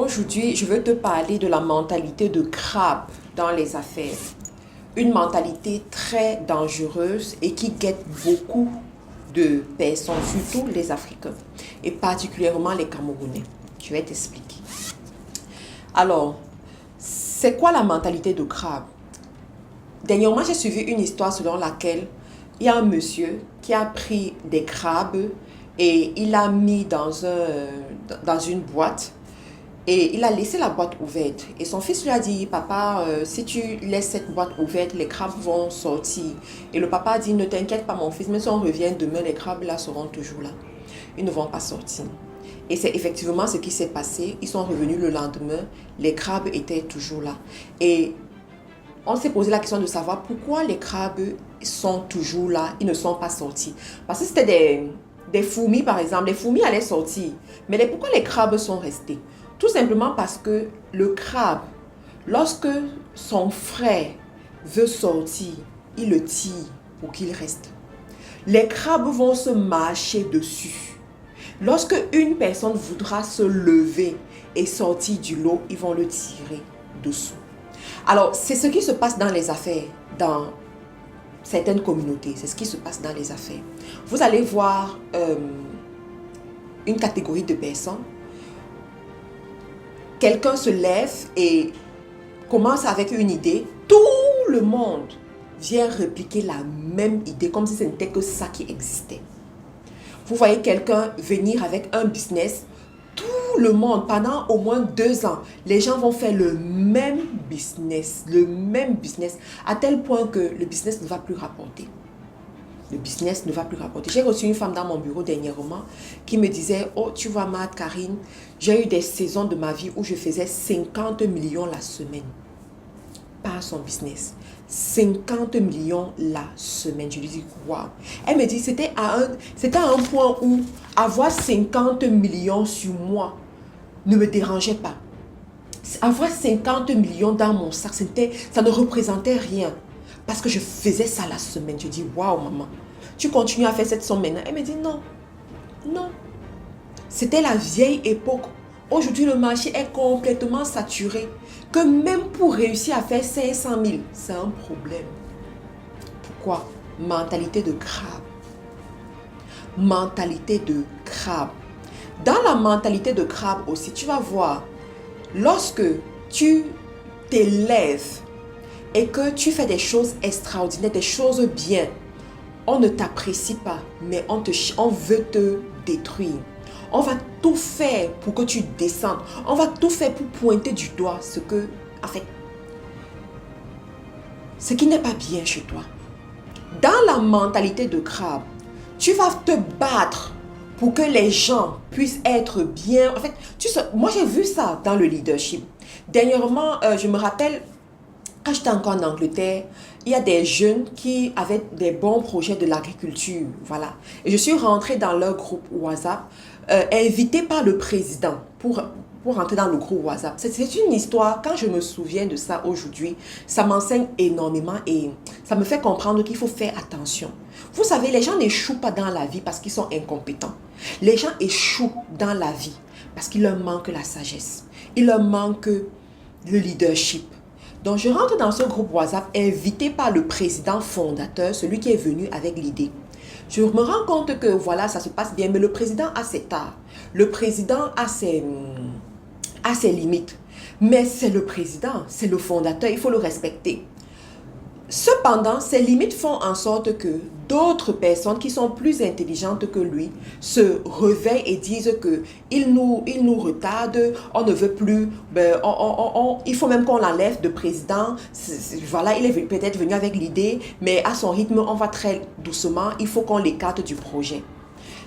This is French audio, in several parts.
Aujourd'hui, je veux te parler de la mentalité de crabe dans les affaires. Une mentalité très dangereuse et qui guette beaucoup de personnes, surtout les Africains et particulièrement les Camerounais. Je vais t'expliquer. Alors, c'est quoi la mentalité de crabe? Dernièrement, j'ai suivi une histoire selon laquelle il y a un monsieur qui a pris des crabes et il l'a mis dans une boîte. Et il a laissé la boîte ouverte. Et son fils lui a dit, papa, si tu laisses cette boîte ouverte, les crabes vont sortir. Et le papa a dit, ne t'inquiète pas mon fils, même si on revient demain, les crabes là seront toujours là. Ils ne vont pas sortir. Et c'est effectivement ce qui s'est passé. Ils sont revenus le lendemain, les crabes étaient toujours là. Et on s'est posé la question de savoir pourquoi les crabes sont toujours là, ils ne sont pas sortis. Parce que c'était des fourmis par exemple, les fourmis allaient sortir. Mais pourquoi les crabes sont restés? Tout simplement parce que le crabe, lorsque son frère veut sortir, il le tire pour qu'il reste. Les crabes vont se marcher dessus. Lorsque une personne voudra se lever et sortir du lot, ils vont le tirer dessous. Alors, c'est ce qui se passe dans les affaires, dans certaines communautés. C'est ce qui se passe dans les affaires. Vous allez voir une catégorie de personnes. Quelqu'un se lève et commence avec une idée. Tout le monde vient répliquer la même idée comme si ce n'était que ça qui existait. Vous voyez quelqu'un venir avec un business. Tout le monde, pendant au moins 2 ans, les gens vont faire le même business, à tel point que le business ne va plus rapporter. Le business ne va plus rapporter. J'ai reçu une femme dans mon bureau dernièrement qui me disait, oh tu vois Karine, j'ai eu des saisons de ma vie où je faisais 50 millions la semaine par son business. 50 millions la semaine. Je lui dis, waouh. Elle me dit, c'était à un point où avoir 50 millions sur moi ne me dérangeait pas. Avoir 50 millions dans mon sac, ça ne représentait rien. Parce que je faisais ça la semaine. Je dis, waouh maman, tu continues à faire cette somme maintenant? Elle me dit, non, non. C'était la vieille époque. Aujourd'hui, le marché est complètement saturé. Que même pour réussir à faire 500 000, c'est un problème. Pourquoi? Mentalité de crabe. Mentalité de crabe. Dans la mentalité de crabe aussi, tu vas voir, lorsque tu t'élèves et que tu fais des choses extraordinaires, des choses bien, on ne t'apprécie pas, mais on veut te détruire. On va tout faire pour que tu descendes. On va tout faire pour pointer du doigt ce qui n'est pas bien chez toi. Dans la mentalité de crabe, tu vas te battre pour que les gens puissent être bien. En fait, moi j'ai vu ça dans le leadership. Dernièrement, je me rappelle, quand j'étais encore en Angleterre, il y a des jeunes qui avaient des bons projets de l'agriculture. Voilà. Et je suis rentrée dans leur groupe WhatsApp, invitée par le président pour rentrer dans le groupe WhatsApp. C'est une histoire, quand je me souviens de ça aujourd'hui, ça m'enseigne énormément et ça me fait comprendre qu'il faut faire attention. Vous savez, les gens n'échouent pas dans la vie parce qu'ils sont incompétents. Les gens échouent dans la vie parce qu'il leur manque la sagesse. Il leur manque le leadership. Donc, je rentre dans ce groupe WhatsApp invité par le président fondateur, celui qui est venu avec l'idée. Je me rends compte que voilà, ça se passe bien, mais le président a ses tares. Le président a ses limites. Mais c'est le président, c'est le fondateur, il faut le respecter. Cependant, ces limites font en sorte que d'autres personnes qui sont plus intelligentes que lui se réveillent et disent que il nous retarde, on ne veut plus, il faut même qu'on l'enlève de président. Voilà, il est peut-être venu avec l'idée, mais à son rythme, on va très doucement, il faut qu'on l'écarte du projet.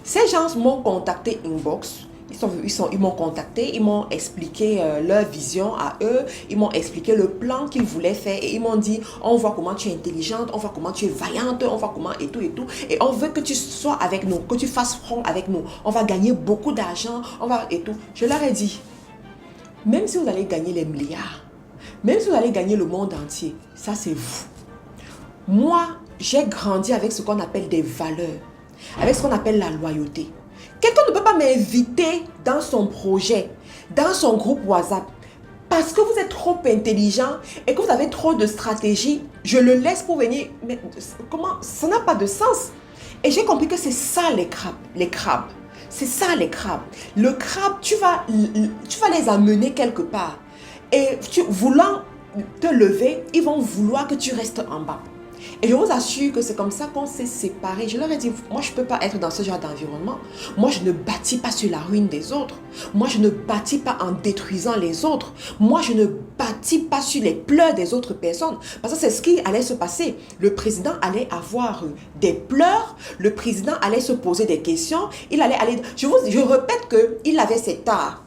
Ces gens m'ont contacté inbox. Ils m'ont contacté, ils m'ont expliqué leur vision à eux, ils m'ont expliqué le plan qu'ils voulaient faire et ils m'ont dit, on voit comment tu es intelligente, on voit comment tu es vaillante, on voit comment et tout et on veut que tu sois avec nous, que tu fasses front avec nous, on va gagner beaucoup d'argent, on va et tout. Je leur ai dit, même si vous allez gagner les milliards, même si vous allez gagner le monde entier, ça c'est vous. Moi, j'ai grandi avec ce qu'on appelle des valeurs, avec ce qu'on appelle la loyauté. Quelqu'un ne peut pas m'inviter dans son projet dans son groupe WhatsApp. Parce que vous êtes trop intelligent et que vous avez trop de stratégie, je le laisse pour venir. Mais comment? Ça n'a pas de sens. Et j'ai compris que c'est ça les crabes. Les crabes. C'est ça les crabes. Le crabe, tu vas les amener quelque part. Et voulant te lever, ils vont vouloir que tu restes en bas. Et je vous assure que c'est comme ça qu'on s'est séparés. Je leur ai dit, moi je ne peux pas être dans ce genre d'environnement. Moi je ne bâtis pas sur la ruine des autres. Moi je ne bâtis pas en détruisant les autres. Moi je ne bâtis pas sur les pleurs des autres personnes. Parce que c'est ce qui allait se passer. Le président allait avoir des pleurs. Le président allait se poser des questions. Il allait aller... Je répète qu'il avait cet art.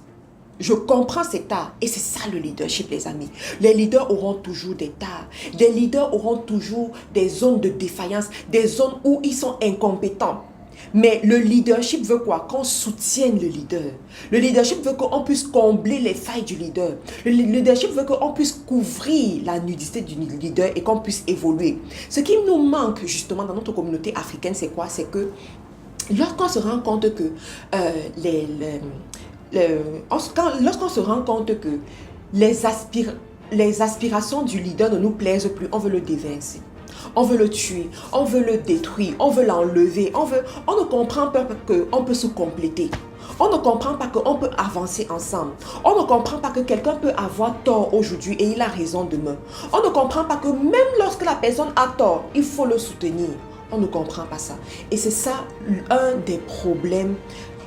Je comprends cet art et c'est ça le leadership, les amis. Les leaders auront toujours des tares. Les leaders auront toujours des zones de défaillance, des zones où ils sont incompétents. Mais le leadership veut quoi? Qu'on soutienne le leader. Le leadership veut qu'on puisse combler les failles du leader. Le leadership veut qu'on puisse couvrir la nudité du leader et qu'on puisse évoluer. Ce qui nous manque justement dans notre communauté africaine, c'est quoi? C'est que lorsqu'on se rend compte que lorsqu'on se rend compte que les aspirations du leader ne nous plaisent plus, on veut le déverser. On veut le tuer, on veut le détruire, on veut l'enlever. On ne comprend pas qu'on peut se compléter. On ne comprend pas qu'on peut avancer ensemble. On ne comprend pas que quelqu'un peut avoir tort aujourd'hui et il a raison demain. On ne comprend pas que même lorsque la personne a tort, il faut le soutenir. On ne comprend pas ça. Et c'est ça un des problèmes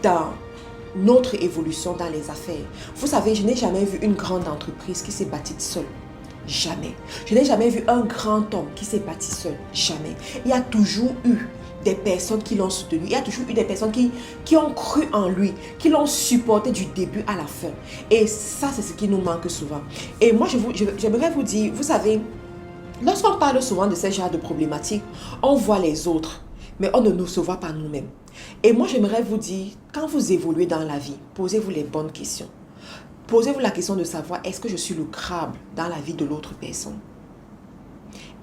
dans notre évolution dans les affaires. Vous savez, je n'ai jamais vu une grande entreprise qui s'est bâtie seule. Jamais. Je n'ai jamais vu un grand homme qui s'est bâti seul. Jamais. Il y a toujours eu des personnes qui l'ont soutenu. Il y a toujours eu des personnes qui ont cru en lui, qui l'ont supporté du début à la fin. Et ça, c'est ce qui nous manque souvent. Et moi, j'aimerais vous dire, vous savez, lorsqu'on parle souvent de ce genre de problématiques, on voit les autres, mais on ne se voit pas nous-mêmes. Et moi, j'aimerais vous dire, quand vous évoluez dans la vie, posez-vous les bonnes questions. Posez-vous la question de savoir, est-ce que je suis le crabe dans la vie de l'autre personne?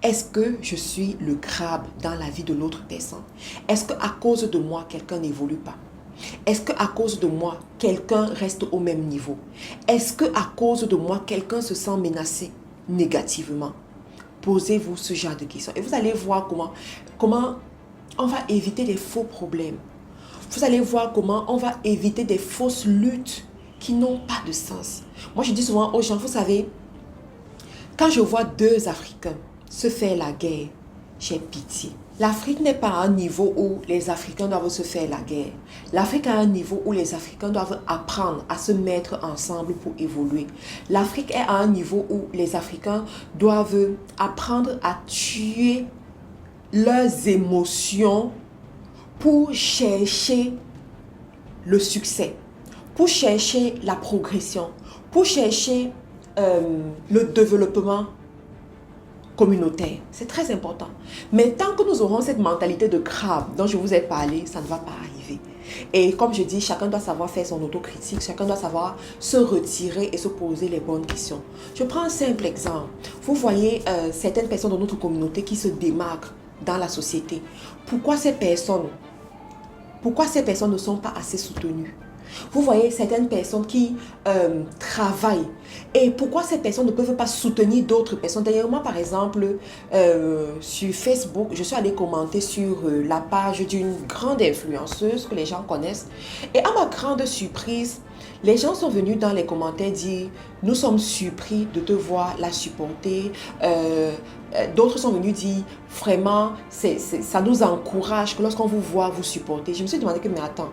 Est-ce que je suis le crabe dans la vie de l'autre personne? Est-ce qu'à cause de moi, quelqu'un n'évolue pas? Est-ce qu'à cause de moi, quelqu'un reste au même niveau? Est-ce qu'à cause de moi, quelqu'un se sent menacé négativement? Posez-vous ce genre de questions et vous allez voir comment on va éviter des faux problèmes. Vous allez voir comment on va éviter des fausses luttes qui n'ont pas de sens. Moi, je dis souvent aux gens, vous savez, quand je vois deux Africains se faire la guerre, j'ai pitié. L'Afrique n'est pas à un niveau où les Africains doivent se faire la guerre. L'Afrique est à un niveau où les Africains doivent apprendre à se mettre ensemble pour évoluer. L'Afrique est à un niveau où les Africains doivent apprendre à tuer leurs émotions pour chercher le succès, pour chercher la progression, pour chercher le développement communautaire. C'est très important. Mais tant que nous aurons cette mentalité de crabe dont je vous ai parlé, ça ne va pas arriver. Et comme je dis, chacun doit savoir faire son autocritique, chacun doit savoir se retirer et se poser les bonnes questions. Je prends un simple exemple. Vous voyez certaines personnes dans notre communauté qui se démarquent dans la société. Pourquoi ces personnes ne sont pas assez soutenues? Vous voyez certaines personnes qui travaillent. Et pourquoi ces personnes ne peuvent pas soutenir d'autres personnes? D'ailleurs, moi, par exemple, sur Facebook, je suis allée commenter sur la page d'une grande influenceuse que les gens connaissent. Et à ma grande surprise, les gens sont venus dans les commentaires dire « Nous sommes surpris de te voir la supporter. » D'autres sont venus dire « Vraiment, ça nous encourage que lorsqu'on vous voit vous supporter. » Je me suis demandé que, mais attends,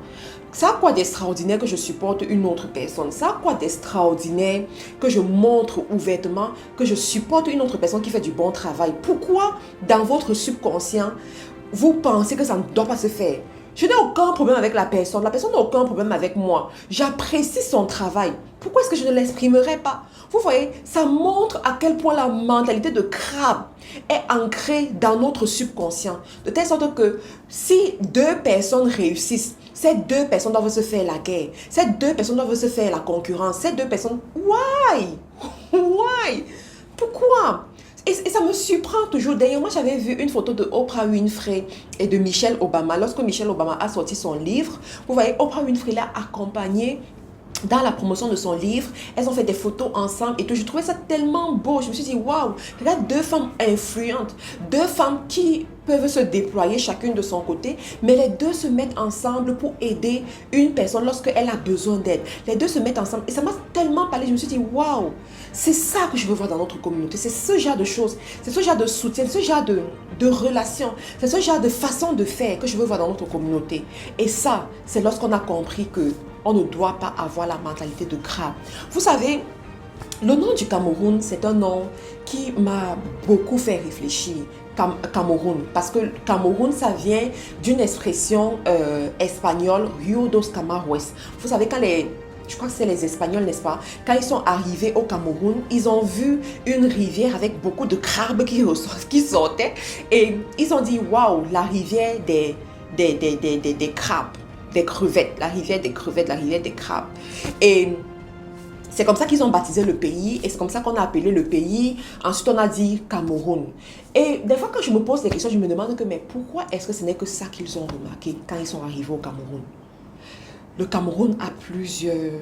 ça a quoi d'extraordinaire que je supporte une autre personne? Ça a quoi d'extraordinaire que je montre ouvertement que je supporte une autre personne qui fait du bon travail? Pourquoi dans votre subconscient, vous pensez que ça ne doit pas se faire? Je n'ai aucun problème avec la personne n'a aucun problème avec moi. J'apprécie son travail. Pourquoi est-ce que je ne l'exprimerai pas? Vous voyez, ça montre à quel point la mentalité de crabe est ancrée dans notre subconscient. De telle sorte que si deux personnes réussissent, ces deux personnes doivent se faire la guerre. Ces deux personnes doivent se faire la concurrence. Ces deux personnes... Why? Why? Pourquoi? Et ça me surprend toujours. D'ailleurs, moi, j'avais vu une photo de Oprah Winfrey et de Michelle Obama. Lorsque Michelle Obama a sorti son livre, vous voyez, Oprah Winfrey l'a accompagné dans la promotion de son livre, elles ont fait des photos ensemble et tout. Je trouvais ça tellement beau. Je me suis dit, waouh, regarde deux femmes influentes, deux femmes qui peuvent se déployer chacune de son côté, mais les deux se mettent ensemble pour aider une personne lorsqu'elle a besoin d'aide. Les deux se mettent ensemble et ça m'a tellement parlé. Je me suis dit, waouh, c'est ça que je veux voir dans notre communauté. C'est ce genre de choses, c'est ce genre de soutien, ce genre de relations, c'est ce genre de façon de faire que je veux voir dans notre communauté. Et ça, c'est lorsqu'on a compris que on ne doit pas avoir la mentalité de crabe. Vous savez, le nom du Cameroun, c'est un nom qui m'a beaucoup fait réfléchir. Cameroun, parce que Cameroun, ça vient d'une expression espagnole, Rio dos Camaroes. Vous savez, je crois que c'est les Espagnols, n'est-ce pas? Quand ils sont arrivés au Cameroun, ils ont vu une rivière avec beaucoup de crabes qui sortaient et ils ont dit, waouh, la rivière des crabes. Des crevettes, la rivière des crevettes, la rivière des crabes. Et c'est comme ça qu'ils ont baptisé le pays et c'est comme ça qu'on a appelé le pays. Ensuite, on a dit Cameroun. Et des fois, quand je me pose des questions, je me demande que, mais pourquoi est-ce que ce n'est que ça qu'ils ont remarqué quand ils sont arrivés au Cameroun? Le Cameroun a plusieurs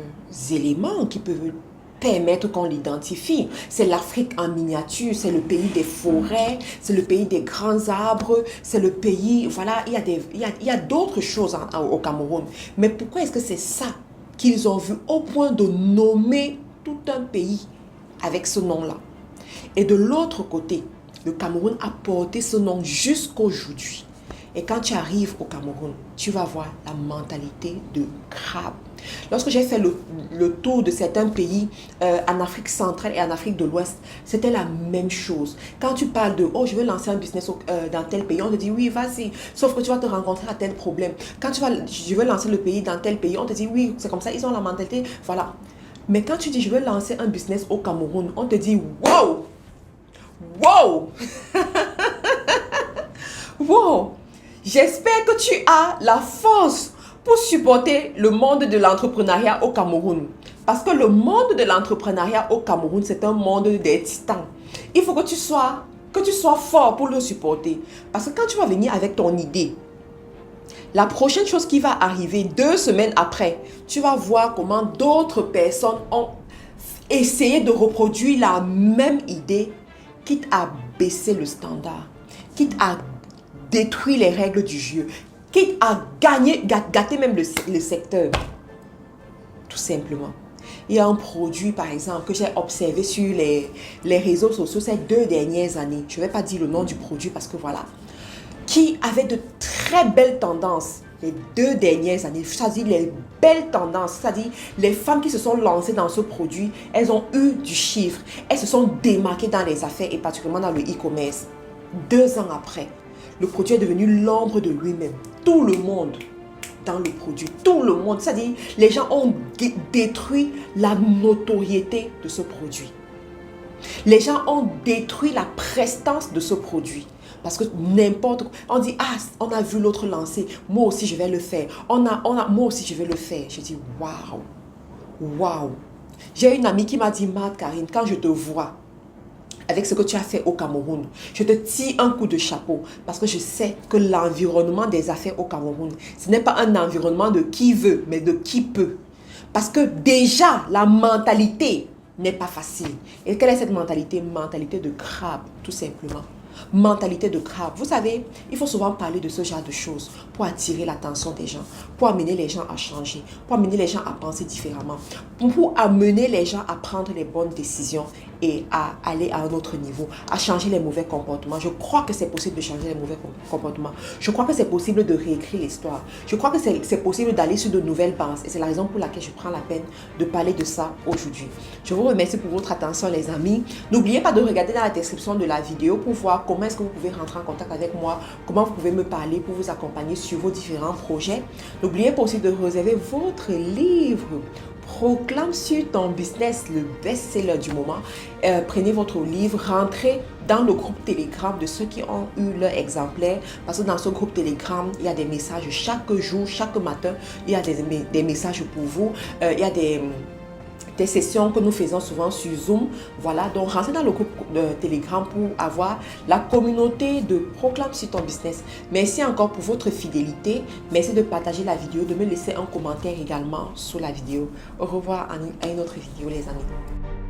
éléments qui peuvent permettre qu'on l'identifie. C'est l'Afrique en miniature, c'est le pays des forêts, c'est le pays des grands arbres, c'est le pays, voilà, il y a d'autres choses au Cameroun. Mais pourquoi est-ce que c'est ça qu'ils ont vu au point de nommer tout un pays avec ce nom-là? Et de l'autre côté, le Cameroun a porté ce nom jusqu'aujourd'hui. Et quand tu arrives au Cameroun, tu vas voir la mentalité de crabe. Lorsque j'ai fait le tour de certains pays en Afrique centrale et en Afrique de l'Ouest, c'était la même chose. Quand tu parles de « oh, je veux lancer un business dans tel pays », on te dit « oui, vas-y », sauf que tu vas te rencontrer à tel problème. Quand je veux lancer le pays dans tel pays, on te dit « oui, c'est comme ça, ils ont la mentalité, voilà ». Mais quand tu dis « je veux lancer un business au Cameroun », on te dit « wow, wow, wow ». J'espère que tu as la force pour supporter le monde de l'entrepreneuriat au Cameroun. Parce que le monde de l'entrepreneuriat au Cameroun, c'est un monde des titans. Il faut que tu sois fort pour le supporter. Parce que quand tu vas venir avec ton idée, la prochaine chose qui va arriver 2 semaines après, tu vas voir comment d'autres personnes ont essayé de reproduire la même idée, quitte à baisser le standard, quitte à détruire les règles du jeu, quitte à gâter même le secteur. Tout simplement. Il y a un produit, par exemple, que j'ai observé sur les réseaux sociaux ces 2 dernières années. Je ne vais pas dire le nom du produit parce que voilà. Qui avait de très belles tendances les 2 dernières années. C'est-à-dire les belles tendances. C'est-à-dire les femmes qui se sont lancées dans ce produit, elles ont eu du chiffre. Elles se sont démarquées dans les affaires et particulièrement dans le e-commerce. 2 ans après, le produit est devenu l'ombre de lui-même. Tout le monde dans le produit, tout le monde. C'est-à-dire, les gens ont détruit la notoriété de ce produit. Les gens ont détruit la prestance de ce produit. Parce que n'importe quoi, on dit, ah, on a vu l'autre lancer, moi aussi je vais le faire. Moi aussi je vais le faire. Je dis, waouh, waouh. J'ai une amie qui m'a dit, Marthe Karine, quand je te vois, avec ce que tu as fait au Cameroun, je te tire un coup de chapeau parce que je sais que l'environnement des affaires au Cameroun, ce n'est pas un environnement de qui veut, mais de qui peut. Parce que déjà, la mentalité n'est pas facile. Et quelle est cette mentalité? Mentalité de crabe, tout simplement. Mentalité de crabe. Vous savez, il faut souvent parler de ce genre de choses pour attirer l'attention des gens, pour amener les gens à changer, pour amener les gens à penser différemment, pour amener les gens à prendre les bonnes décisions et à aller à un autre niveau, à changer les mauvais comportements. Je crois que c'est possible de changer les mauvais comportements. Je crois que c'est possible de réécrire l'histoire. Je crois que c'est possible d'aller sur de nouvelles bases. Et c'est la raison pour laquelle je prends la peine de parler de ça aujourd'hui. Je vous remercie pour votre attention, les amis. N'oubliez pas de regarder dans la description de la vidéo pour voir comment est-ce que vous pouvez rentrer en contact avec moi, comment vous pouvez me parler pour vous accompagner sur vos différents projets. N'oubliez pas aussi de réserver votre livre Proclame sur ton business, le best-seller du moment. Prenez votre livre, rentrez dans le groupe Telegram de ceux qui ont eu leur exemplaire. Parce que dans ce groupe Telegram, il y a des messages chaque jour, chaque matin. Il y a des messages pour vous. Il y a des sessions que nous faisons souvent sur Zoom. Voilà, donc rentrez dans le groupe de Telegram pour avoir la communauté de Proclame sur ton business. Merci encore pour votre fidélité. Merci de partager la vidéo, de me laisser un commentaire également sous la vidéo. Au revoir à une autre vidéo les amis.